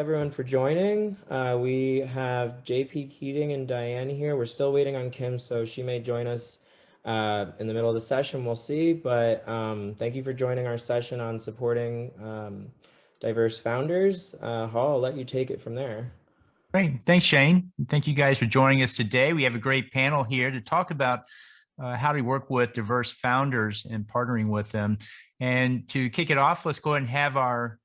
everyone for joining. We have JP Keating and Diane here. We're still waiting on Kim, so she may join us in the middle of the session. We'll see, but thank you for joining our session on supporting diverse founders. Hall, I'll let you take it from there. Great. Thanks, Shane. Thank you guys for joining us today. We have a great panel here to talk about how to work with diverse founders and partnering with them. And to kick it off, let's go ahead and have our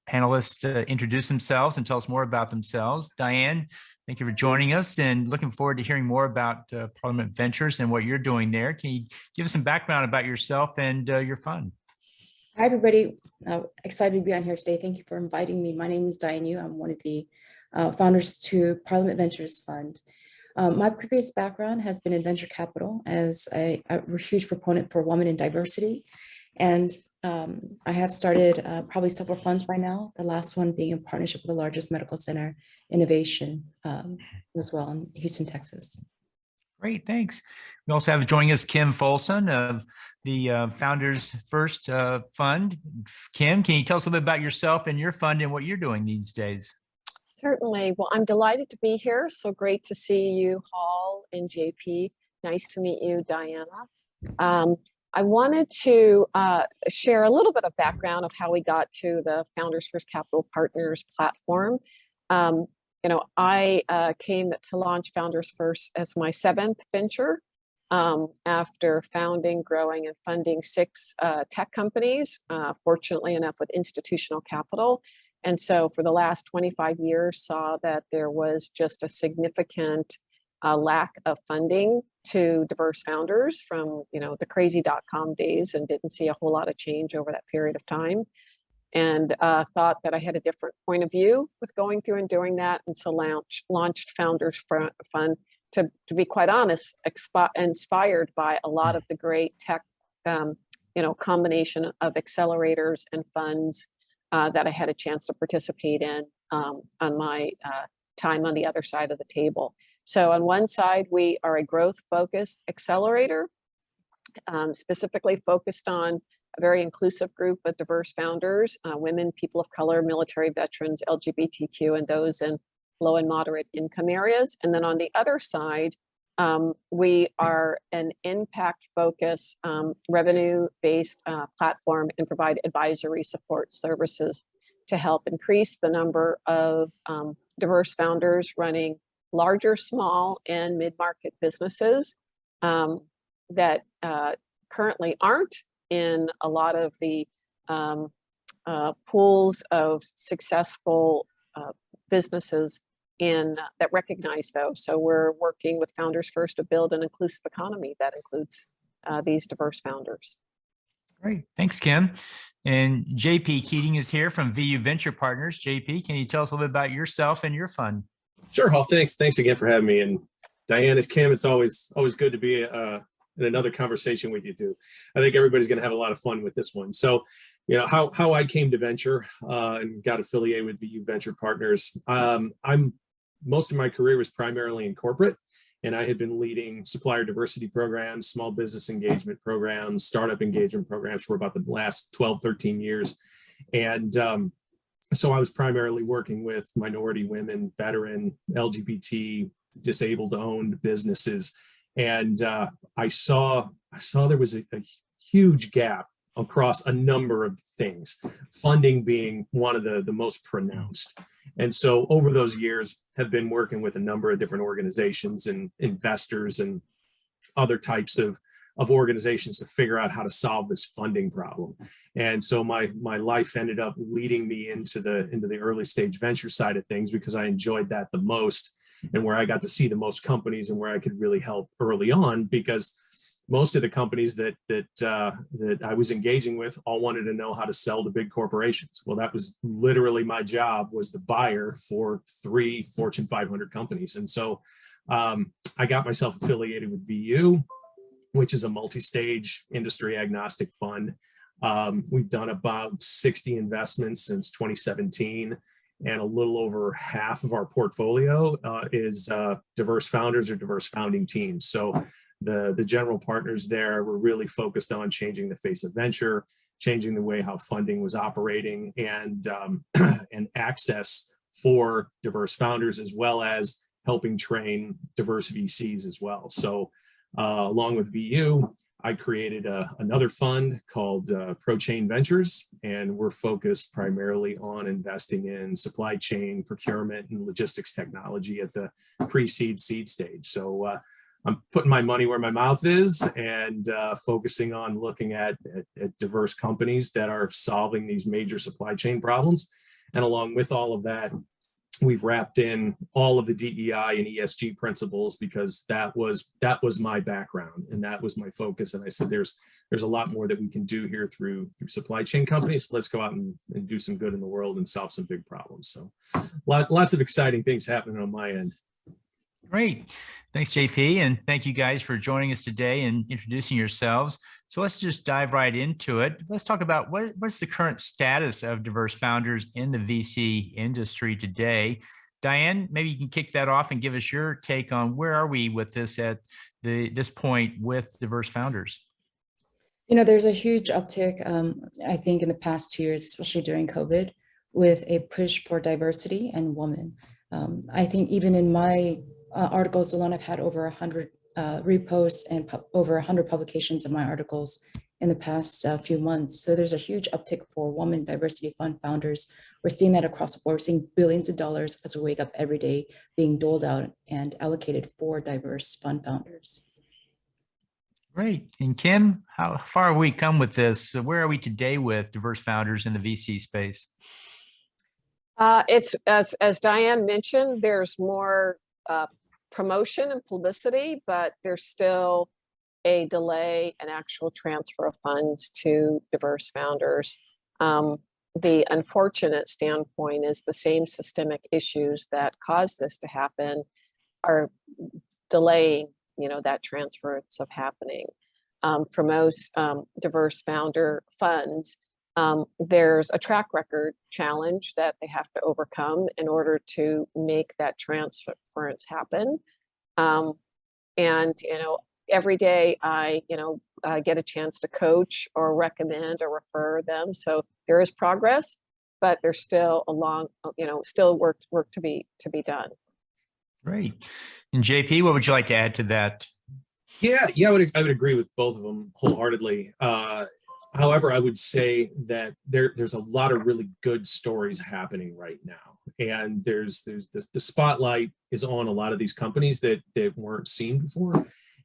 panelists introduce themselves and tell us more about themselves. Diane, thank you for joining us and looking forward to hearing more about Parliament Ventures and what you're doing there. Can you give us some background about yourself and your fund? Hi, everybody. Excited to be on here today. Thank you for inviting me. My name is Diane. I'm one of the founders to Parliament Ventures Fund. My previous background has been in venture capital as a huge proponent for women in diversity. And I have started probably several funds by now, the last one being in partnership with the largest medical center innovation as well in Houston, Texas. Great, thanks. We also have joining us Kim Folsom of the Founders First Fund. Kim, can you tell us a little bit about yourself and your fund and what you're doing these days? Certainly. Well, I'm delighted to be here. So great to see you, Hall and JP. Nice to meet you, Diana. I wanted to share a little bit of background of how we got to the Founders First Capital Partners platform. I came to launch Founders First as my 7th venture after founding, growing, and funding 6 tech companies, fortunately enough with institutional capital. And so for the last 25 years, saw that there was just a significant lack of funding to diverse founders from, the crazy .com days, and didn't see a whole lot of change over that period of time. And thought that I had a different point of view with going through and doing that. And so launched Founders Fund to be quite honest, inspired by a lot of the great tech, combination of accelerators and funds that I had a chance to participate in on my time on the other side of the table. So on one side, we are a growth-focused accelerator, specifically focused on a very inclusive group of diverse founders, women, people of color, military veterans, LGBTQ, and those in low and moderate income areas. And then on the other side, we are an impact-focused, revenue-based platform and provide advisory support services to help increase the number of diverse founders running larger, small, and mid-market businesses that currently aren't in a lot of the pools of successful businesses that recognize those. So we're working with Founders First to build an inclusive economy that includes these diverse founders. Great, thanks, Kim. And JP Keating is here from VU Venture Partners. JP, can you tell us a little bit about yourself and your fund? Sure, Hall. Thanks again for having me. And Diane, as Kim, it's always good to be in another conversation with you too. I think everybody's going to have a lot of fun with this one. So, how I came to venture and got affiliated with VU Venture Partners. Most of my career was primarily in corporate, and I had been leading supplier diversity programs, small business engagement programs, startup engagement programs for about the last 12, 13 years. And so I was primarily working with minority women, veteran, LGBT, disabled owned businesses. And I saw there was a huge gap across a number of things, funding being one of the most pronounced. And so over those years have been working with a number of different organizations and investors and other types of organizations to figure out how to solve this funding problem. And so my life ended up leading me into the early stage venture side of things because I enjoyed that the most, and where I got to see the most companies and where I could really help early on, because most of the companies that I was engaging with all wanted to know how to sell to big corporations. Well, that was literally my job, was the buyer for 3 Fortune 500 companies. And so I got myself affiliated with VU, which is a multi-stage industry agnostic fund. We've done about 60 investments since 2017. And a little over half of our portfolio is diverse founders or diverse founding teams. So the general partners there were really focused on changing the face of venture, changing the way how funding was operating, and access for diverse founders, as well as helping train diverse VCs as well. So along with VU, I created another fund called ProChain Ventures, and we're focused primarily on investing in supply chain procurement and logistics technology at the pre-seed seed stage. So I'm putting my money where my mouth is and focusing on looking at diverse companies that are solving these major supply chain problems. And along with all of that, we've wrapped in all of the DEI and ESG principles, because that was my background and that was my focus. And I said, there's a lot more that we can do here through supply chain companies. Let's go out and do some good in the world and solve some big problems. So lots of exciting things happening on my end. Great. Thanks, JP. And thank you guys for joining us today and introducing yourselves. So let's just dive right into it. Let's talk about what's the current status of diverse founders in the VC industry today. Diane, maybe you can kick that off and give us your take on where are we with this at this point with diverse founders? You know, there's a huge uptick, I think, in the past 2 years, especially during COVID, with a push for diversity and women. I think even in my articles alone, I've had over 100 reposts and over 100 publications of my articles in the past few months. So there's a huge uptick for women diversity fund founders. We're seeing that across the board. We're seeing billions of dollars as we wake up every day being doled out and allocated for diverse fund founders. Great. And Kim, how far have we come with this? Where are we today with diverse founders in the VC space? It's as Diane mentioned, there's more promotion and publicity, but there's still a delay in actual transfer of funds to diverse founders. The unfortunate standpoint is the same systemic issues that caused this to happen are delaying, that transference of happening. For most diverse founder funds, there's a track record challenge that they have to overcome in order to make that transference happen. And, every day I get a chance to coach or recommend or refer them. So there is progress, but there's still a long, still work to be done. Great. And JP, what would you like to add to that? Yeah, I would agree with both of them wholeheartedly. However, I would say that there's a lot of really good stories happening right now, and there's the spotlight is on a lot of these companies that weren't seen before,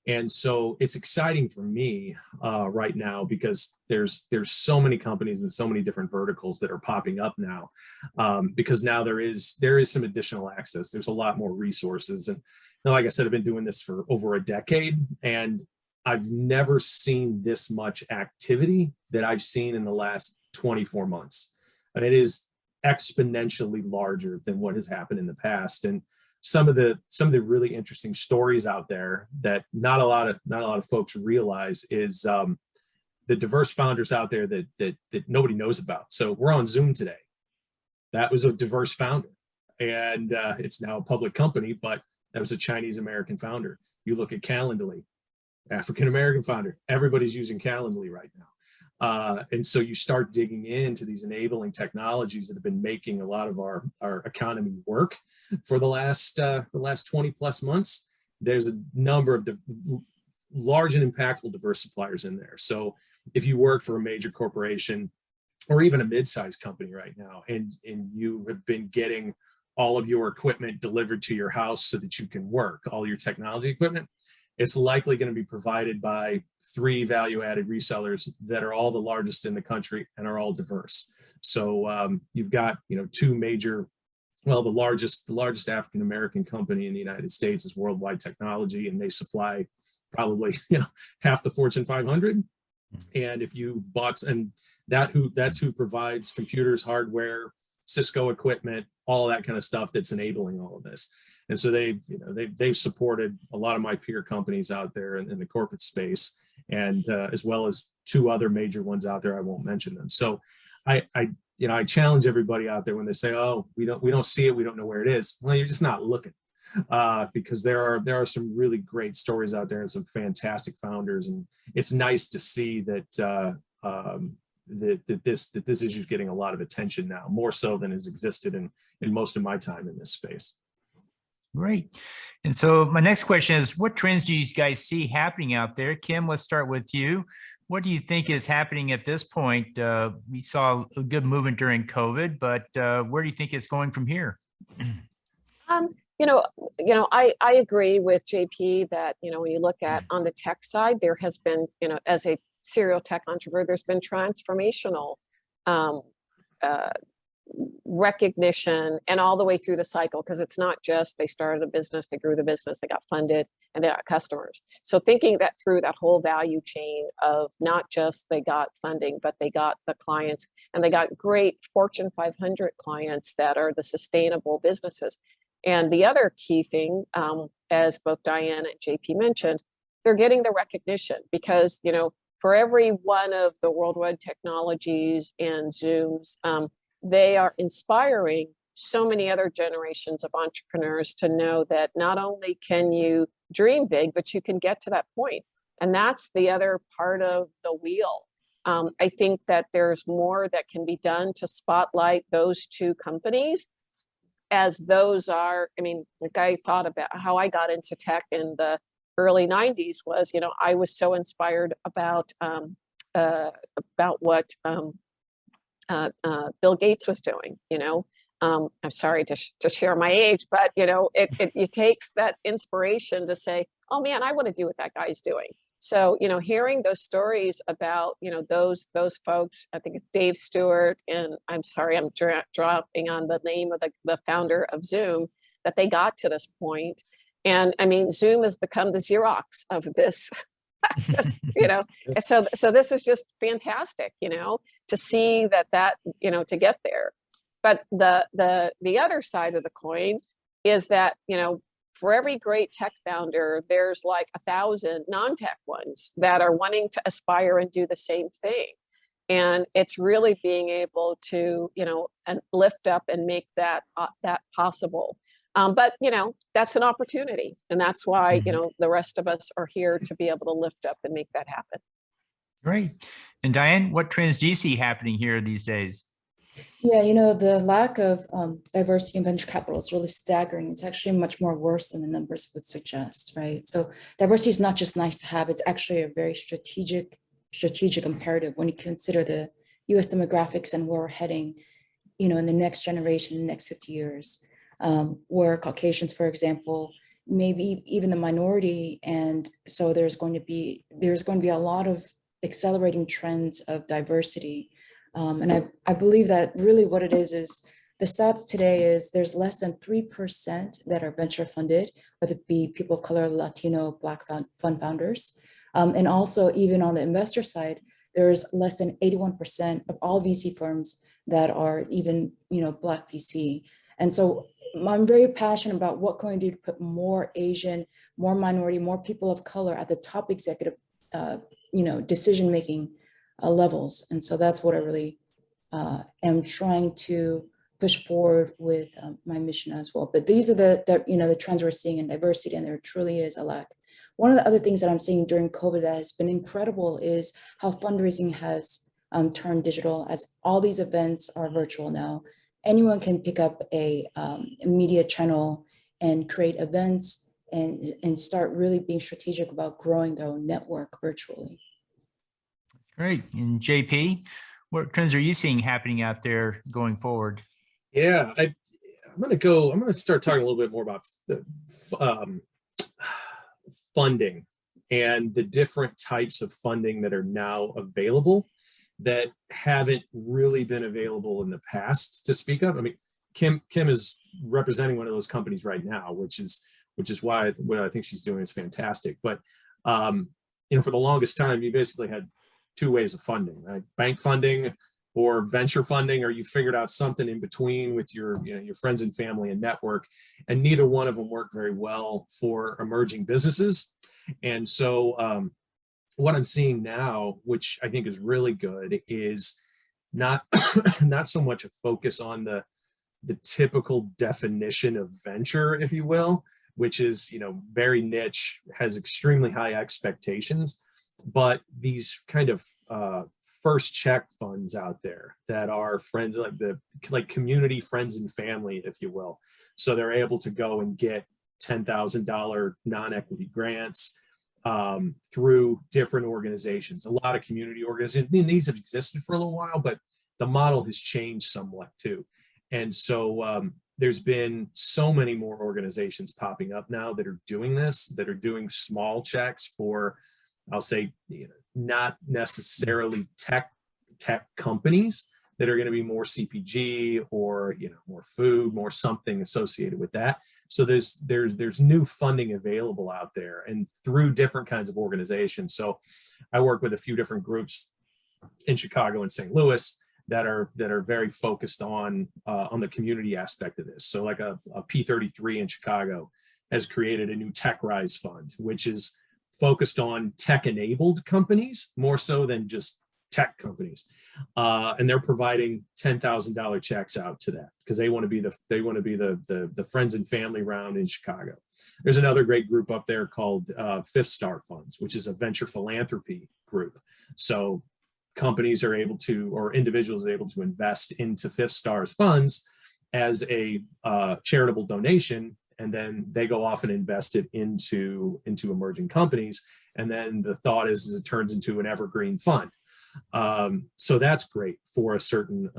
and so it's exciting for me right now because there's so many companies and so many different verticals that are popping up now, because now there is some additional access. There's a lot more resources, and like I said, I've been doing this for over a decade, and I've never seen this much activity that I've seen in the last 24 months. And it is exponentially larger than what has happened in the past. And some of the really interesting stories out there that not a lot of folks realize is the diverse founders out there that nobody knows about. So we're on Zoom today. That was a diverse founder, and it's now a public company, but that was a Chinese American founder. You look at Calendly, African-American founder. Everybody's using Calendly right now. And so you start digging into these enabling technologies that have been making a lot of our economy work for the last 20 plus months. There's a number of large and impactful diverse suppliers in there. So if you work for a major corporation or even a mid-sized company right now, and you have been getting all of your equipment delivered to your house so that you can work, all your technology equipment, it's likely going to be provided by 3 value-added resellers that are all the largest in the country and are all diverse. So you've got 2 major, well, the largest African-American company in the United States is Worldwide Technology, and they supply probably half the Fortune 500. And if you bought, and that's who provides computers, hardware, Cisco equipment, all that kind of stuff that's enabling all of this. And so they've supported a lot of my peer companies out there in the corporate space, and as well as 2 other major ones out there. I won't mention them. So I challenge everybody out there when they say, "Oh, we don't see it, we don't know where it is." Well, you're just not looking, because there are some really great stories out there and some fantastic founders, and it's nice to see that that this issue is getting a lot of attention now, more so than has existed in most of my time in this space. Great. And so my next question is, what trends do you guys see happening out there? Kim, let's start with you. What do you think is happening at this point? We saw a good movement during COVID, but where do you think it's going from here? I agree with JP that, when you look at on the tech side, there has been, as a serial tech entrepreneur, there's been transformational recognition and all the way through the cycle, because it's not just they started a business, they grew the business, they got funded, and they got customers. So thinking that through that whole value chain of not just they got funding, but they got the clients, and they got great Fortune 500 clients that are the sustainable businesses. And the other key thing, as both Diane and JP mentioned, they're getting the recognition because, for every one of the worldwide technologies and Zooms, they are inspiring so many other generations of entrepreneurs to know that not only can you dream big, but you can get to that point. And that's the other part of the wheel. I think that there's more that can be done to spotlight those two companies, as those are, like I thought about how I got into tech in the early 90s was, I was so inspired about what Bill Gates was doing. I'm sorry to share my age, but it takes that inspiration to say, oh man, I want to do what that guy's doing. So hearing those stories about those folks, I think it's Dave Stewart, and I'm sorry, I'm dropping on the name of the founder of Zoom, that they got to this point. And Zoom has become the Xerox of this. So this is just fantastic, to see that to get there. But the other side of the coin is that, for every great tech founder, there's like 1,000 non-tech ones that are wanting to aspire and do the same thing. And it's really being able to, and lift up and make that possible. But that's an opportunity, and that's why the rest of us are here to be able to lift up and make that happen. Great. And Diane, what trends do you see happening here these days? Yeah, the lack of diversity in venture capital is really staggering. It's actually much more worse than the numbers would suggest, right? So diversity is not just nice to have; it's actually a very strategic imperative when you consider the U.S. demographics and where we're heading, in the next generation, the next 50 years. Where Caucasians, for example, maybe even the minority, and so there's going to be a lot of accelerating trends of diversity, and I believe that really what it is the stats today is there's less than 3% that are venture funded, whether it be people of color, Latino, Black fund founders, and also even on the investor side, there's less than 81% of all VC firms that are even Black VC, and so I'm very passionate about what can we do to put more Asian, more minority, more people of color at the top executive, decision-making levels. And so that's what I really am trying to push forward with my mission as well. But these are the trends we're seeing in diversity, and there truly is a lack. One of the other things that I'm seeing during COVID that has been incredible is how fundraising has turned digital, as all these events are virtual now. Anyone can pick up a media channel and create events and start really being strategic about growing their own network virtually. Great. And JP, what trends are you seeing happening out there going forward? Yeah, I'm going to start talking a little bit more about the funding and the different types of funding that are now available that haven't really been available in the past to speak of. Kim is representing one of those companies right now, which is why what I think she's doing is fantastic. But for the longest time, you basically had two ways of funding, right? Bank funding or venture funding, or you figured out something in between with your friends and family and network, and neither one of them worked very well for emerging businesses. And so what I'm seeing now, which I think is really good, is not so much a focus on the typical definition of venture, if you will, which is very niche, has extremely high expectations, but these kind of first check funds out there that are friends, like community friends and family, if you will. So they're able to go and get $10,000 non-equity grants through different organizations, a lot of community organizations. I mean, these have existed for a little while, but the model has changed somewhat too. And so there's been so many more organizations popping up now that are doing this, that are doing small checks for, I'll say, not necessarily tech companies, that are going to be more CPG or more food, more something associated with that. So there's new funding available out there, and through different kinds of organizations. So I work with a few different groups in Chicago and St. Louis that are very focused on the community aspect of this. So like a P33 in Chicago has created a new Tech Rise Fund, which is focused on tech-enabled companies more so than just tech companies, and they're providing $10,000 checks out to that because they want to be the friends and family round in Chicago. There's another great group up there called Fifth Star Funds, which is a venture philanthropy group. So companies are able to, or individuals are able to, invest into Fifth Star's funds as a charitable donation, and then they go off and invest it into emerging companies. And then the thought is it turns into an evergreen fund. So that's great for a certain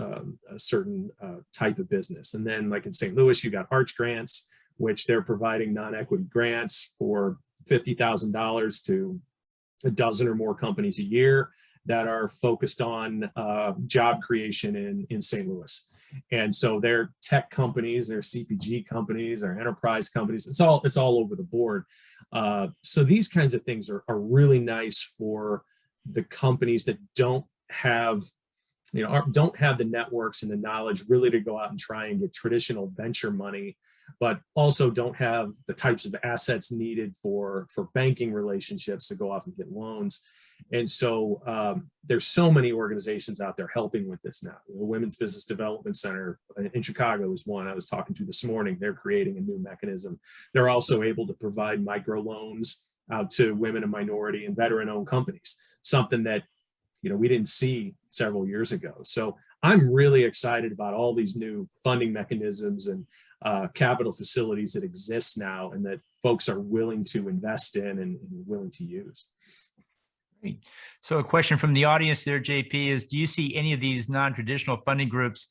type of business. And then like in St. Louis, you got Arch Grants, which they're providing non-equity grants for $50,000 to a dozen or more companies a year that are focused on job creation in St. Louis. And so they're tech companies, they're CPG companies, they're enterprise companies. It's all over the board. So these kinds of things are really nice for the companies that don't have the networks and the knowledge really to go out and try and get traditional venture money, but also don't have the types of assets needed for banking relationships to go off and get loans. And so there's so many organizations out there helping with this now. The Women's Business Development Center in Chicago is one I was talking to this morning. They're creating a new mechanism. They're also able to provide microloans out to women and minority and veteran-owned companies, something that we didn't see several years ago. So I'm really excited about all these new funding mechanisms and capital facilities that exist now, and that folks are willing to invest in and willing to use. Great. So a question from the audience there, JP, is do you see any of these non-traditional funding groups,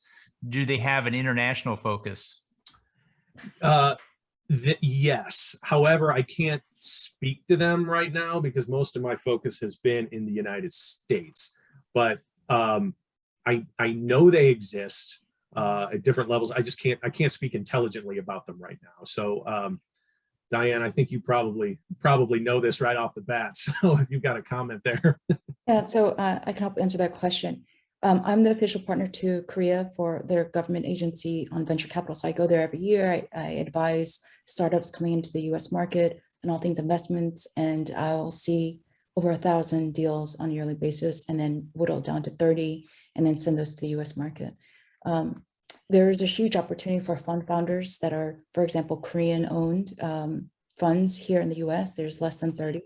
do they have an international focus? Yes. However, I can't speak to them right now because most of my focus has been in the United States. But I know they exist at different levels. I can't speak intelligently about them right now. So Diane, I think you probably know this right off the bat. So if you've got a comment there. Yeah, so I can help answer that question. I'm the official partner to Korea for their government agency on venture capital. So I go there every year. I advise startups coming into the US market and all things investments. And I'll see over 1,000 deals on a yearly basis, and then whittle down to 30 and then send those to the US market. There is a huge opportunity for fund founders that are, for example, Korean owned funds here in the US. There's less than 30.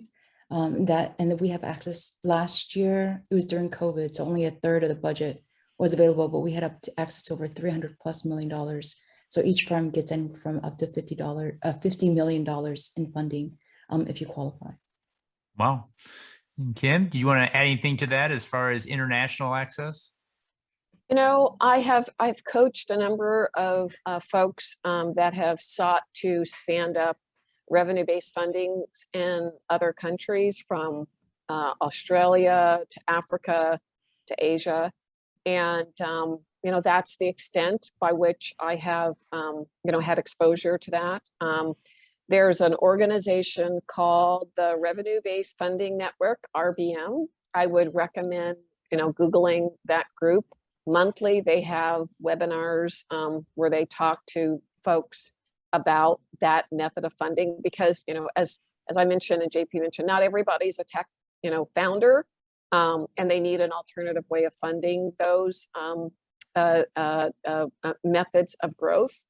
And then we have access. Last year, it was during COVID, so only a third of the budget was available, but we had access to over $300+ million. So each firm gets in from up to $50 million in funding if you qualify. Wow. And Kim, do you want to add anything to that as far as international access? I've coached a number of folks that have sought to stand up revenue-based funding in other countries, from Australia to Africa to Asia. And, that's the extent by which I have, had exposure to that. There's an organization called the Revenue-Based Funding Network, RBM. I would recommend, Googling that group. Monthly, they have webinars where they talk to folks about that method of funding, because as I mentioned and JP mentioned, not everybody's a tech founder, and they need an alternative way of funding those methods of growth.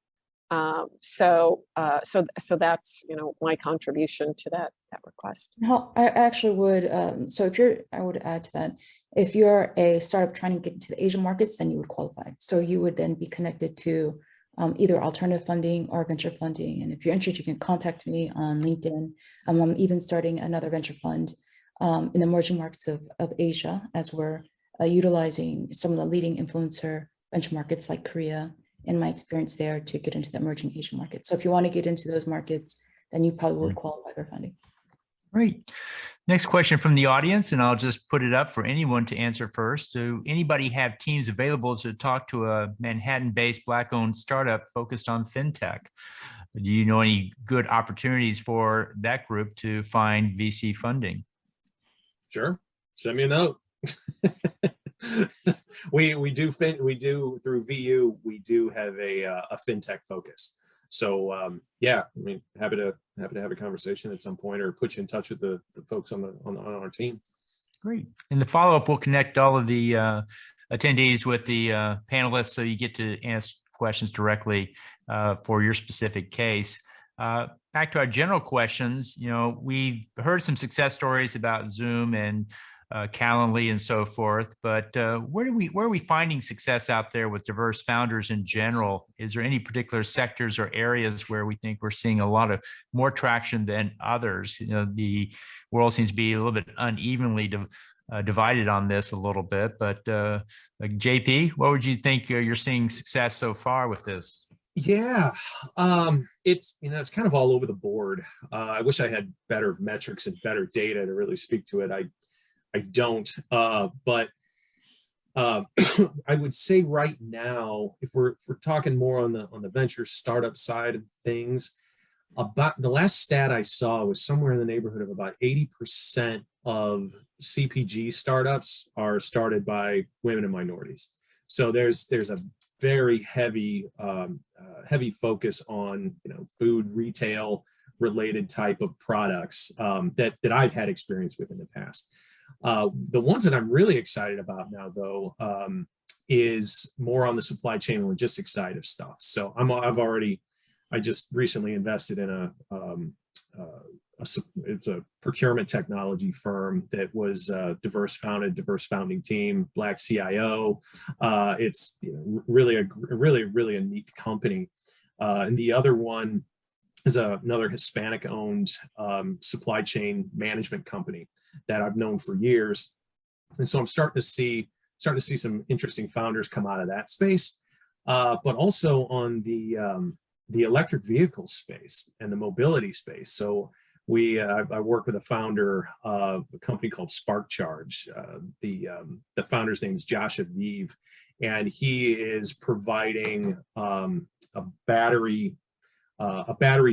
So that's my contribution to that request. No, I actually would, so I would add to that, if you're a startup trying to get into the Asian markets, then you would qualify. So you would then be connected to either alternative funding or venture funding. And if you're interested, you can contact me on LinkedIn. I'm even starting another venture fund in the emerging markets of Asia, as we're utilizing some of the leading influencer venture markets like Korea and my experience there to get into the emerging Asian markets. So if you want to get into those markets, then you probably would qualify for funding. Great. Next question from the audience, and I'll just put it up for anyone to answer first. Do anybody have teams available to talk to a Manhattan-based Black-owned startup focused on fintech? Do you know any good opportunities for that group to find VC funding? Sure. Send me a note. we do through VU, we do have a fintech focus. So yeah, I mean, happy to have a conversation at some point, or put you in touch with the folks on our team. Great. In the follow-up, we'll connect all of the attendees with the panelists, so you get to ask questions directly for your specific case. Back to our general questions, you know, we've heard some success stories about Zoom and Calendly and so forth, but where are we finding success out there with diverse founders in general? Is there any particular sectors or areas where we think we're seeing a lot of more traction than others? You know, the world seems to be a little bit unevenly divided on this a little bit, but like JP, what would you think you're seeing success so far with this? Yeah, it's, you know, it's kind of all over the board. I wish I had better metrics and better data to really speak to it. I don't, but I would say right now, if we're talking more on the venture startup side of things, about the last stat I saw was somewhere in the neighborhood of about 80% of CPG startups are started by women and minorities. So there's a very heavy focus on, you know, food retail related type of products that I've had experience with in the past. The ones that I'm really excited about now, though, is more on the supply chain and logistics side of stuff. So I just recently invested in it's a procurement technology firm that was diverse founding team, Black CIO. It's, you know, really a neat company. And the other one is another Hispanic-owned supply chain management company that I've known for years, and so I'm starting to see some interesting founders come out of that space, but also on the electric vehicle space and the mobility space. So I work with a founder of a company called Spark Charge. The founder's name is Josh Aviv, and he is providing a battery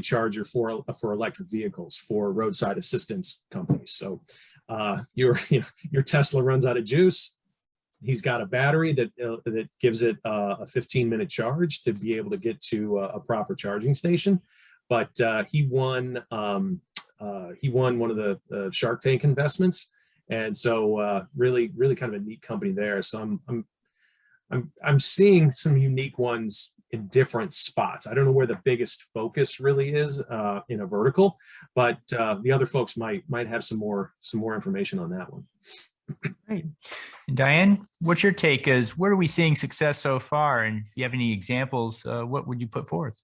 charger for electric vehicles for roadside assistance companies. So your Tesla runs out of juice, he's got a battery that gives it a 15-minute charge to be able to get to a proper charging station. But he won one of the Shark Tank investments, and so really kind of a neat company there. So I'm seeing some unique ones in different spots. I don't know where the biggest focus really is in a vertical, but the other folks might have some more information on that one. Great. And Diane, what's your take? Where are we seeing success so far? And if you have any examples, what would you put forth?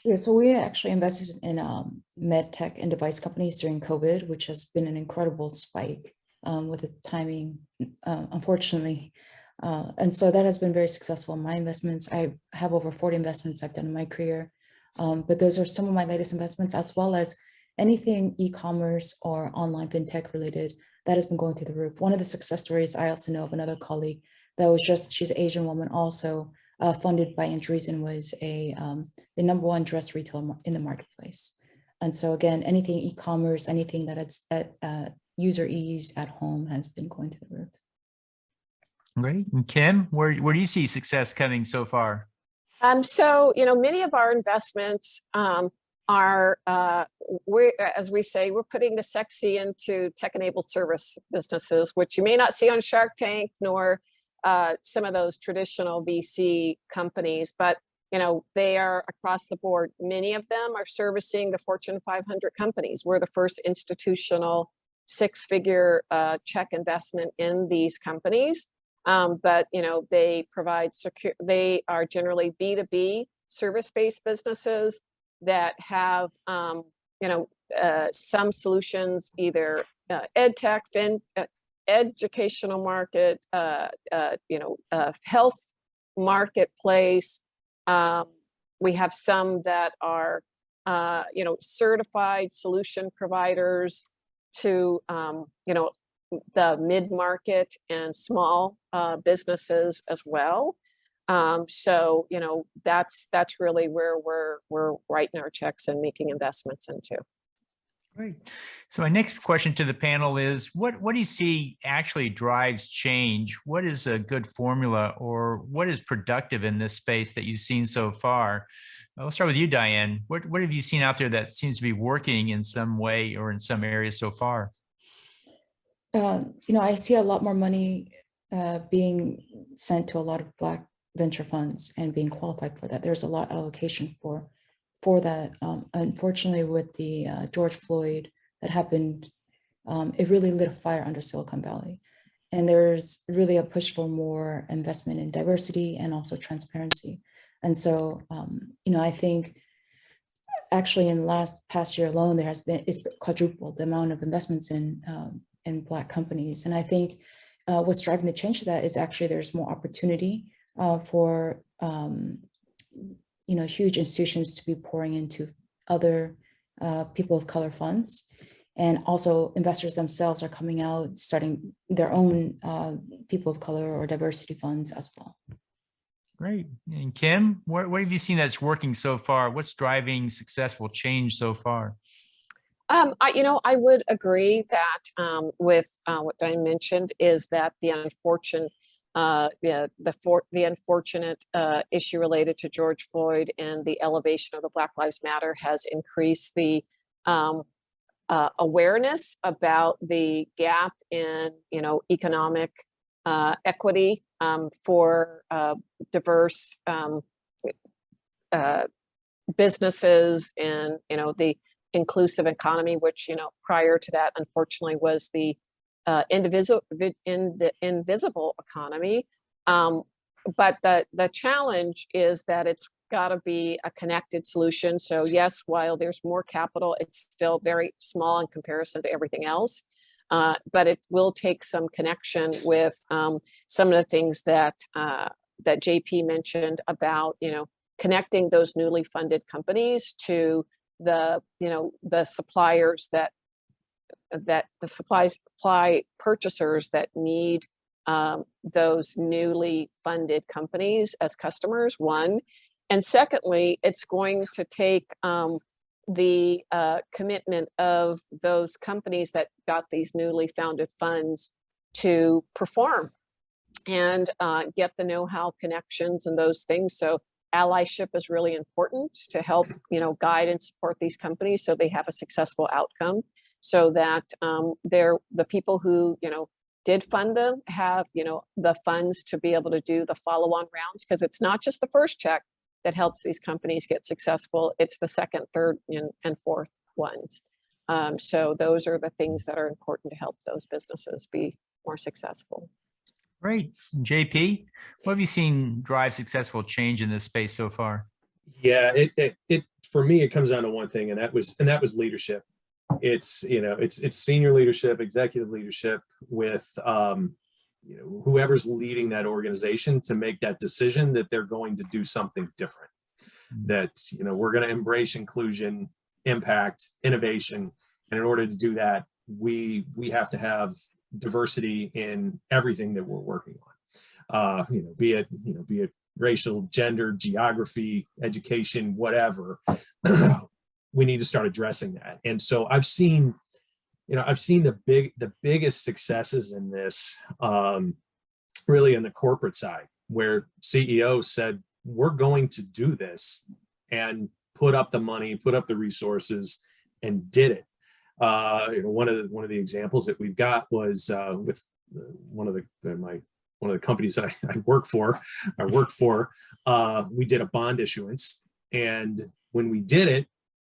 Yeah, so we actually invested in med tech and device companies during COVID, which has been an incredible spike with the timing, unfortunately. And so that has been very successful in my investments. I have over 40 investments I've done in my career, but those are some of my latest investments, as well as anything e-commerce or online fintech related that has been going through the roof. One of the success stories, I also know of another colleague that was she's an Asian woman, also funded by Andreessen, was the #1 dress retailer in the marketplace. And so again, anything e-commerce, anything that it's at user ease at home has been going to the roof. Great. And Kim, where do you see success coming so far? So, many of our investments are, as we say, we're putting the sexy into tech-enabled service businesses, which you may not see on Shark Tank, nor some of those traditional VC companies. But they are across the board. Many of them are servicing the Fortune 500 companies. We're the first institutional six-figure check investment in these companies. But they provide they are generally B2B service-based businesses that have some solutions, either ed tech, educational market, health marketplace. We have some that are certified solution providers to the mid-market and small businesses as well. So that's really where we're writing our checks and making investments into. Great. So my next question to the panel is, what do you see actually drives change? What is a good formula, or what is productive in this space that you've seen so far? I'll start with you, Diane. What have you seen out there that seems to be working in some way or in some areas so far? I see a lot more money being sent to a lot of Black venture funds and being qualified for that. There's a lot of allocation for that. Unfortunately, with the George Floyd that happened, it really lit a fire under Silicon Valley. And there's really a push for more investment in diversity and also transparency. And so, I think actually in the past year alone, it's quadrupled the amount of investments in Black companies. And I think what's driving the change to that is actually there's more opportunity for huge institutions to be pouring into other people of color funds. And also investors themselves are coming out, starting their own people of color or diversity funds as well. Great. And Kim, what have you seen that's working so far? What's driving successful change so far? I would agree that with what Diane mentioned, is that the unfortunate issue related to George Floyd and the elevation of the Black Lives Matter has increased the awareness about the gap in economic equity for diverse businesses, and the inclusive economy, which prior to that, unfortunately, was the invisible economy. But the challenge is that it's got to be a connected solution. So yes, while there's more capital, it's still very small in comparison to everything else. But it will take some connection with some of the things that JP mentioned about connecting those newly funded companies to the suppliers that the supply purchasers that need those newly funded companies as customers, one. And secondly, it's going to take the commitment of those companies that got these newly founded funds to perform and get the know-how, connections, and those things. So allyship is really important to help guide and support these companies so they have a successful outcome, so that the people who did fund them have the funds to be able to do the follow-on rounds, because it's not just the first check that helps these companies get successful, it's the second, third, and fourth ones. So those are the things that are important to help those businesses be more successful. Great. JP, what have you seen drive successful change in this space so far? Yeah, it for me, it comes down to one thing, and that was leadership. It's it's senior leadership, executive leadership, with whoever's leading that organization to make that decision that they're going to do something different, that we're going to embrace inclusion, impact, innovation, and in order to do that, we have to have diversity in everything that we're working on, be it racial, gender, geography, education, whatever. We need to start addressing that. And so I've seen the biggest successes in this really in the corporate side, where CEOs said, we're going to do this, and put up the money, put up the resources, and did it. One of the examples that we've got was with one of my one of the companies that I worked for, we did a bond issuance. And when we did it,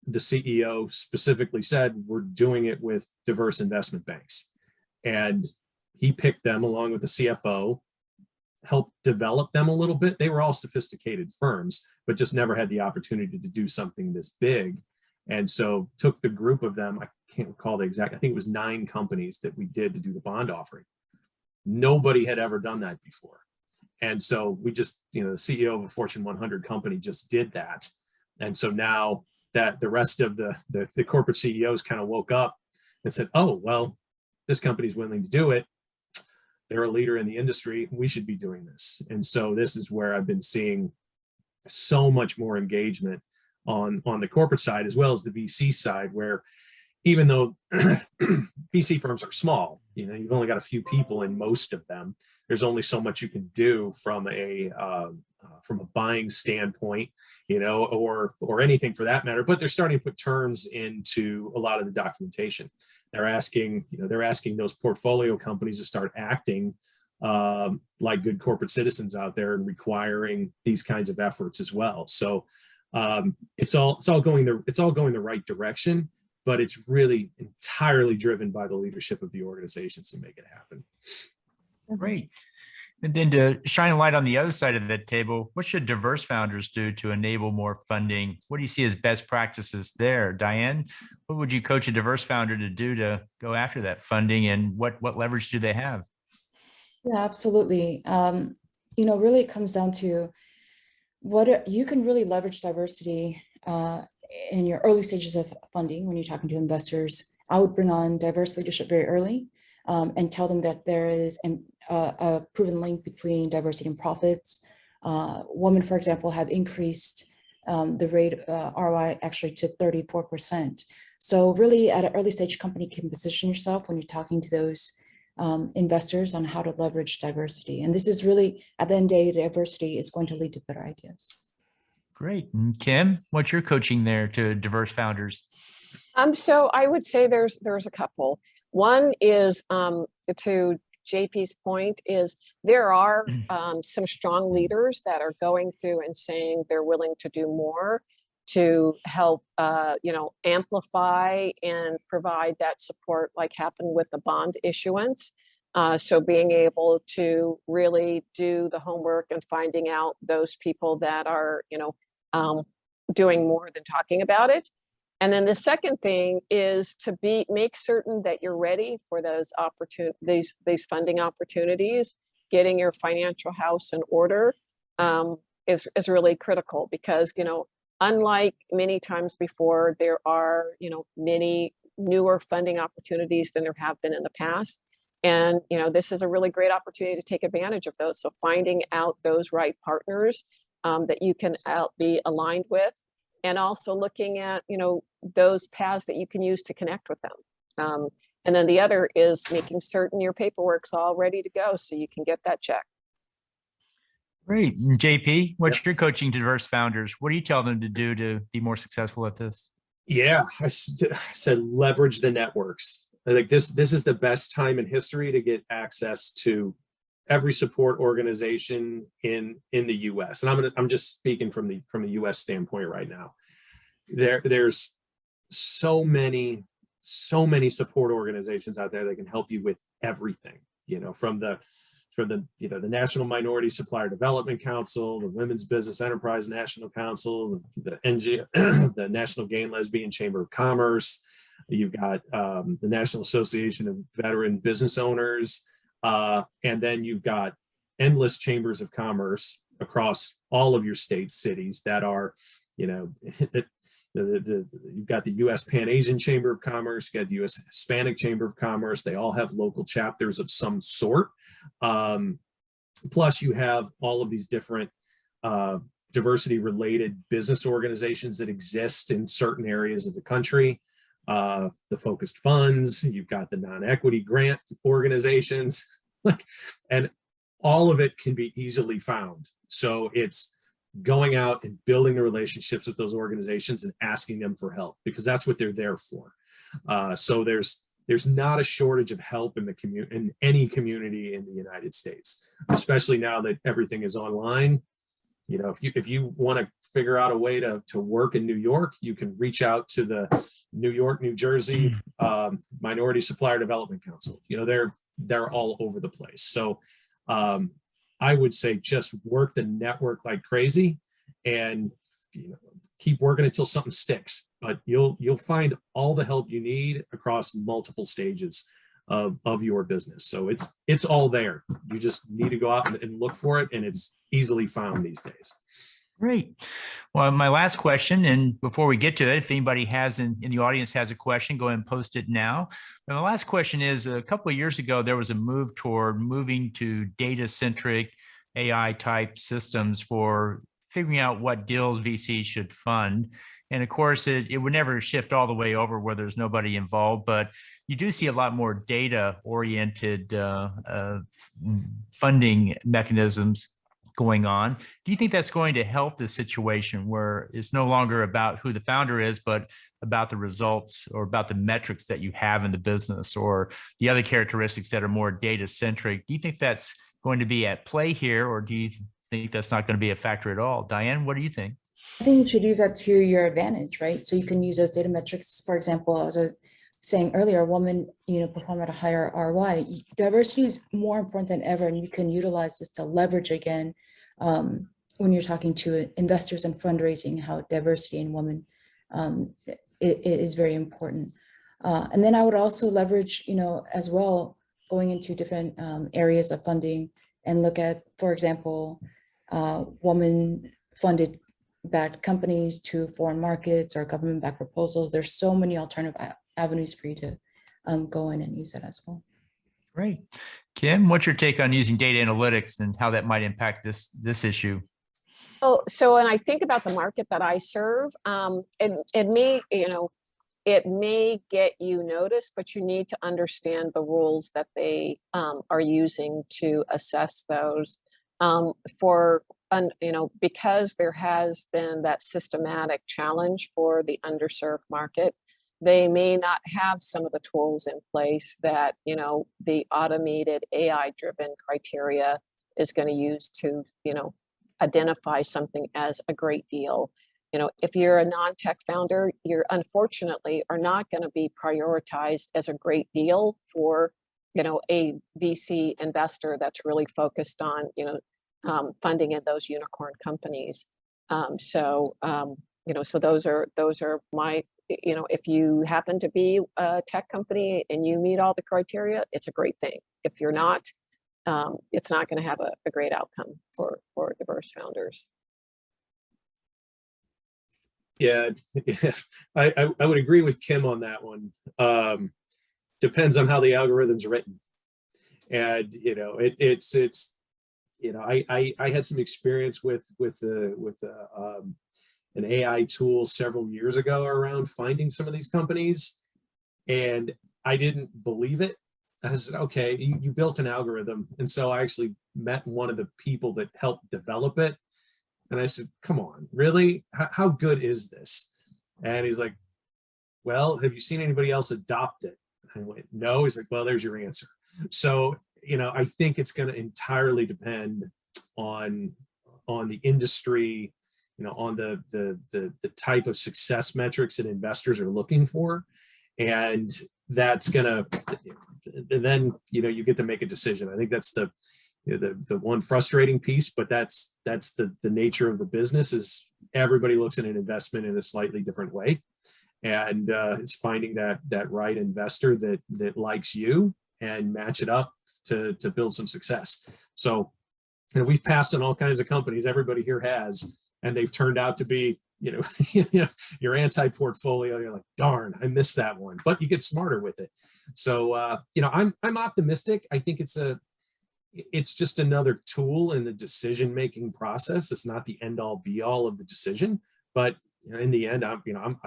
the CEO specifically said, we're doing it with diverse investment banks. And he picked them along with the CFO, helped develop them a little bit. They were all sophisticated firms, but just never had the opportunity to do something this big. And so took the group of them, I can't recall the exact, I think it was 9 companies that we did to do the bond offering. Nobody had ever done that before. And so we just, the CEO of a Fortune 100 company just did that. And so now that the rest of the corporate CEOs kind of woke up and said, oh, well, this company's willing to do it. They're a leader in the industry. We should be doing this. And so this is where I've been seeing so much more engagement on the corporate side, as well as the VC side, where even though VC firms are small, you've only got a few people in most of them. There's only so much you can do from a buying standpoint, or anything for that matter. But they're starting to put terms into a lot of the documentation. They're asking those portfolio companies to start acting like good corporate citizens out there and requiring these kinds of efforts as well. So it's all going the right direction, but it's really entirely driven by the leadership of the organizations to make it happen. Great. And then to shine a light on the other side of that table, what should diverse founders do to enable more funding? What do you see as best practices there? Diane, what would you coach a diverse founder to do to go after that funding, and what leverage do they have? Yeah, absolutely. Really it comes down to what you can really leverage diversity in your early stages of funding. When you're talking to investors, I would bring on diverse leadership very early and tell them that there is a proven link between diversity and profits. Women, for example, have increased the rate ROI actually to 34%. So really at an early stage, company can position yourself when you're talking to those investors on how to leverage diversity. And this is really, at the end of the day, diversity is going to lead to better ideas. Great. And Kim, what's your coaching there to diverse founders? So I would say there's a couple. One is to JP's point is there are some strong leaders that are going through and saying they're willing to do more to help, amplify and provide that support, like happened with the bond issuance. So being able to really do the homework and finding out those people that are, doing more than talking about it. And then the second thing is to make certain that you're ready for those opportunities, these funding opportunities. Getting your financial house in order is really critical, because unlike many times before, there are many newer funding opportunities than there have been in the past. And this is a really great opportunity to take advantage of those. So finding out those right partners that you can be aligned with, and also looking at those paths that you can use to connect with them. And then the other is making certain your paperwork's all ready to go so you can get that check. Great. And JP, what's your coaching to diverse founders? What do you tell them to do to be more successful at this? Yeah, I said leverage the networks. I think this is the best time in history to get access to every support organization in the U.S. And I'm just speaking from the U.S. standpoint right now. There's so many support organizations out there that can help you with everything. From the National Minority Supplier Development Council, the Women's Business Enterprise National Council, the NGO, the National Gay and Lesbian Chamber of Commerce. You've got the National Association of Veteran Business Owners. And then you've got endless chambers of commerce across all of your states, cities that are, you've got the U.S. Pan-Asian Chamber of Commerce, you've got the U.S. Hispanic Chamber of Commerce. They all have local chapters of some sort. Plus you have all of these different diversity-related business organizations that exist in certain areas of the country. The focused funds, you've got the non-equity grant organizations, and all of it can be easily found. So it's going out and building the relationships with those organizations and asking them for help, because that's what they're there for. So there's there's not a shortage of help in the in any community in the United States, especially now that everything is online. You know, if you want to figure out a way to work in New York, you can reach out to the New York, New Jersey Minority Supplier Development Council. You know, they're all over the place. So I would say just work the network like crazy, and you know, keep working until something sticks. But you'll find all the help you need across multiple stages of your business. So it's all there. You just need to go out and look for it, and it's easily found these days. Great. Well, my last question, and before we get to it, if anybody has in the audience has a question, go ahead and post it now. And my last question is, a couple of years ago, there was a move toward moving to data-centric AI type systems for figuring out what deals VCs should fund. And of course, it would never shift all the way over where there's nobody involved, but you do see a lot more data-oriented funding mechanisms going on. Do you think that's going to help this situation where it's no longer about who the founder is, but about the results or about the metrics that you have in the business or the other characteristics that are more data-centric? Do you think that's going to be at play here, or do you think that's not going to be a factor at all? Diane, what do you think? I think you should use that to your advantage, right? So you can use those data metrics. For example, as I was saying earlier, a woman, perform at a higher ROI. Diversity is more important than ever, and you can utilize this to leverage again when you're talking to investors and fundraising, how diversity in women it is very important. And then I would also leverage, as well, going into different areas of funding and look at, for example, woman-funded backed companies to foreign markets or government-backed proposals. There's so many alternative avenues for you to go in and use it as well. Great. Kim, what's your take on using data analytics and how that might impact this issue? Oh, so when I think about the market that I serve, it may get you noticed, but you need to understand the rules that they are using to assess those. Because there has been that systematic challenge for the underserved market, they may not have some of the tools in place that, the automated AI-driven criteria is going to use to, identify something as a great deal. If you're a non-tech founder, you're unfortunately are not going to be prioritized as a great deal for, a VC investor that's really focused on, funding in those unicorn companies. So those are my, if you happen to be a tech company and you meet all the criteria, it's a great thing. If you're not, it's not going to have a great outcome for diverse founders. Yeah, I would agree with Kim on that one. Depends on how the algorithm's written, and I had some experience with an AI tool several years ago around finding some of these companies, and I didn't believe it. I said, okay, you built an algorithm. And so I actually met one of the people that helped develop it. And I said, come on, really? How good is this? And he's like, well, have you seen anybody else adopt it? I went, no. He's like, well, there's your answer. So, I think it's going to entirely depend on the industry, on the type of success metrics that investors are looking for. And that's gonna, and then you get to make a decision. I think that's the one frustrating piece, but that's the nature of the business. Is everybody looks at an investment in a slightly different way, and it's finding that right investor that likes you and match it up to build some success. So, we've passed on all kinds of companies. Everybody here has, and they've turned out to be, your anti-portfolio. You're like, darn, I missed that one. But you get smarter with it. So, I'm optimistic. I think it's just another tool in the decision-making process. It's not the end-all be-all of the decision, but in the end, I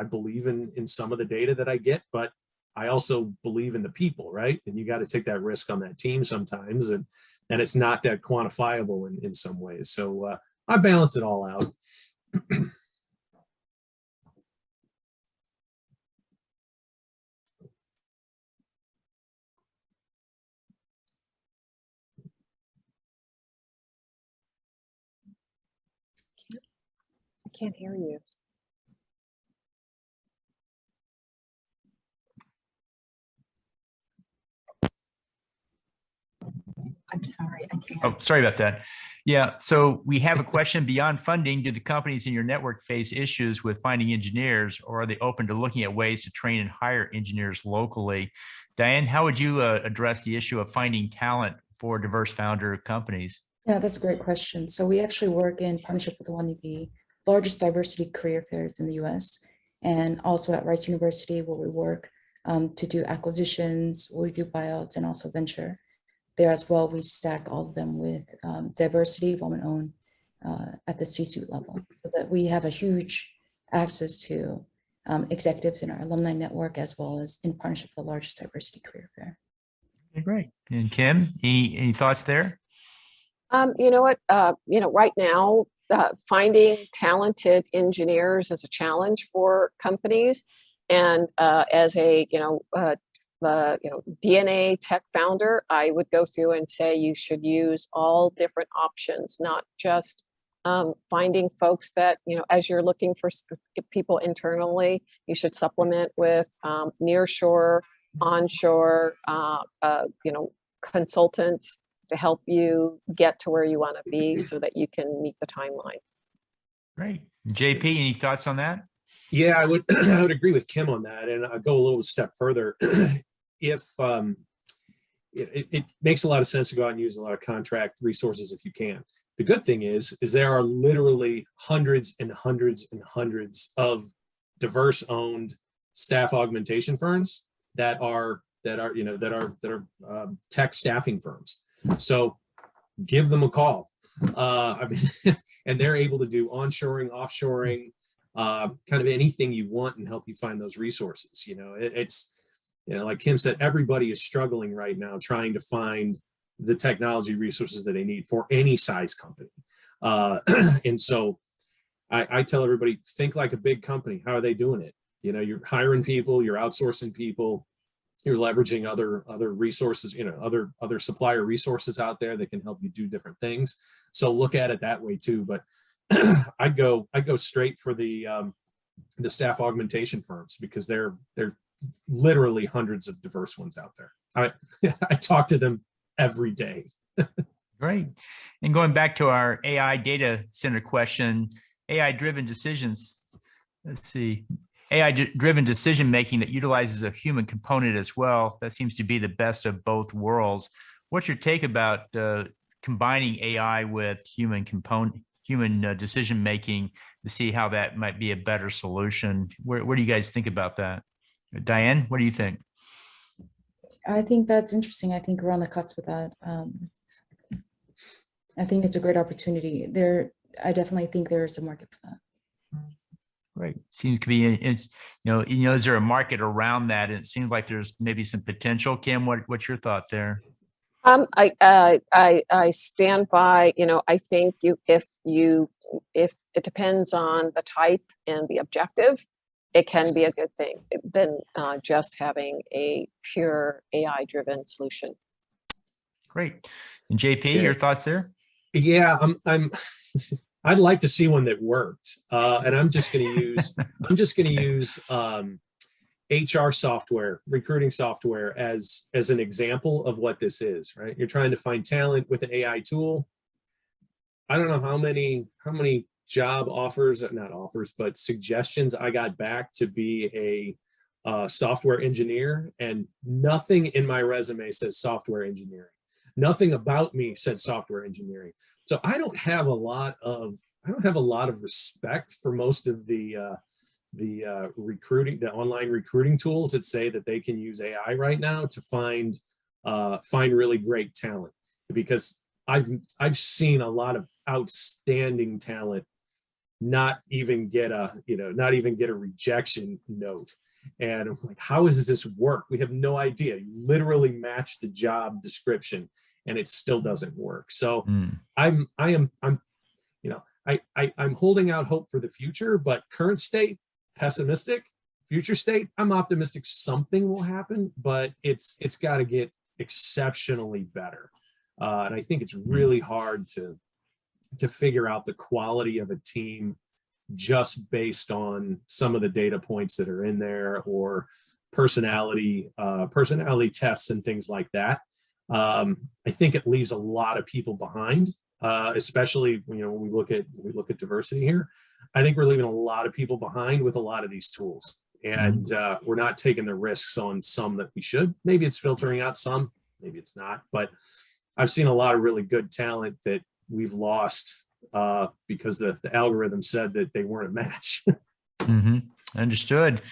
believe in some of the data that I get, but I also believe in the people, right? And you got to take that risk on that team sometimes, and it's not that quantifiable in some ways. So I balance it all out. I can't hear you. I'm sorry, I can't. Oh, sorry about that. Yeah, so we have a question. Beyond funding, do the companies in your network face issues with finding engineers, or are they open to looking at ways to train and hire engineers locally? Diane, how would you address the issue of finding talent for diverse founder companies? Yeah, that's a great question. So we actually work in partnership with one of the largest diversity career fairs in the US, and also at Rice University, where we work to do acquisitions, where we do buyouts and also venture. There as well, we stack all of them with diversity, woman-owned at the C-suite level, so that we have a huge access to executives in our alumni network, as well as in partnership with the largest diversity career fair. Okay, great. And Kim, any thoughts there? You know what? Right now, finding talented engineers is a challenge for companies. And as a DNA tech founder, I would go through and say you should use all different options, not just finding folks that, as you're looking for people internally, you should supplement with nearshore, onshore, consultants to help you get to where you want to be so that you can meet the timeline. Great. JP, any thoughts on that? Yeah, I would I would agree with Kim on that, and I'll go a little step further. If it makes a lot of sense to go out and use a lot of contract resources if you can. The good thing is there are literally hundreds and hundreds and hundreds of diverse owned staff augmentation firms that are tech staffing firms. So give them a call. And they're able to do onshoring, offshoring, kind of anything you want and help you find those resources. It's like Kim said, everybody is struggling right now trying to find the technology resources that they need for any size company. And so I tell everybody, think like a big company. How are they doing it? You're hiring people, you're outsourcing people, you're leveraging other resources, other supplier resources out there that can help you do different things. So look at it that way too. But I'd go straight for the staff augmentation firms, because they're literally hundreds of diverse ones out there. I talk to them every day. Great. And going back to our AI data center question, AI-driven decisions. Let's see. AI-driven decision-making that utilizes a human component as well. That seems to be the best of both worlds. What's your take about combining AI with human decision-making to see how that might be a better solution? Where do you guys think about that? Diane, what do you think? I think that's interesting. I think we're on the cusp with that. I think it's a great opportunity there. I definitely think there is a market for that. Right. Seems to be, is there a market around that? It seems like there's maybe some potential. Kim, what's your thought there? I stand by, I think if it depends on the type and the objective, it can be a good thing than just having a pure AI-driven solution. Great. And JP, your thoughts there? Yeah, I'd like to see one that worked, and I'm just going to use HR software, recruiting software as an example of what this is. Right, you're trying to find talent with an AI tool. I don't know how many job offers, not offers, but suggestions I got back to be a software engineer, and nothing in my resume says software engineering. Nothing about me said software engineering. So I don't have a lot of respect for most of the online recruiting tools that say that they can use AI right now to find really great talent, because I've seen a lot of outstanding talent not even get a rejection note. And I'm like, how does this work? We have no idea. You literally match the job description and it still doesn't work. So I'm holding out hope for the future, but current state, pessimistic. Future state, I'm optimistic something will happen, but it's got to get exceptionally better. And I think it's really hard to figure out the quality of a team just based on some of the data points that are in there, or personality tests and things like that. I think it leaves a lot of people behind, especially when we look at diversity here. I think we're leaving a lot of people behind with a lot of these tools, and we're not taking the risks on some that we should. Maybe it's filtering out some, maybe it's not, but I've seen a lot of really good talent that we've lost because the algorithm said that they weren't a match. Understood.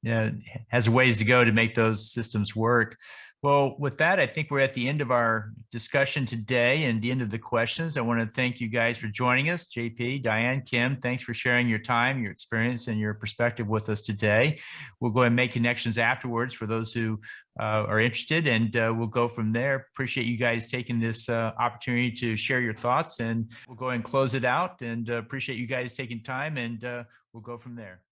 Yeah, has ways to go to make those systems work. Well, with that, I think we're at the end of our discussion today and the end of the questions. I want to thank you guys for joining us. JP, Diane, Kim, thanks for sharing your time, your experience, and your perspective with us today. We'll go ahead and make connections afterwards for those who are interested, and we'll go from there. Appreciate you guys taking this opportunity to share your thoughts, and we'll go ahead and close it out, and appreciate you guys taking time, and we'll go from there.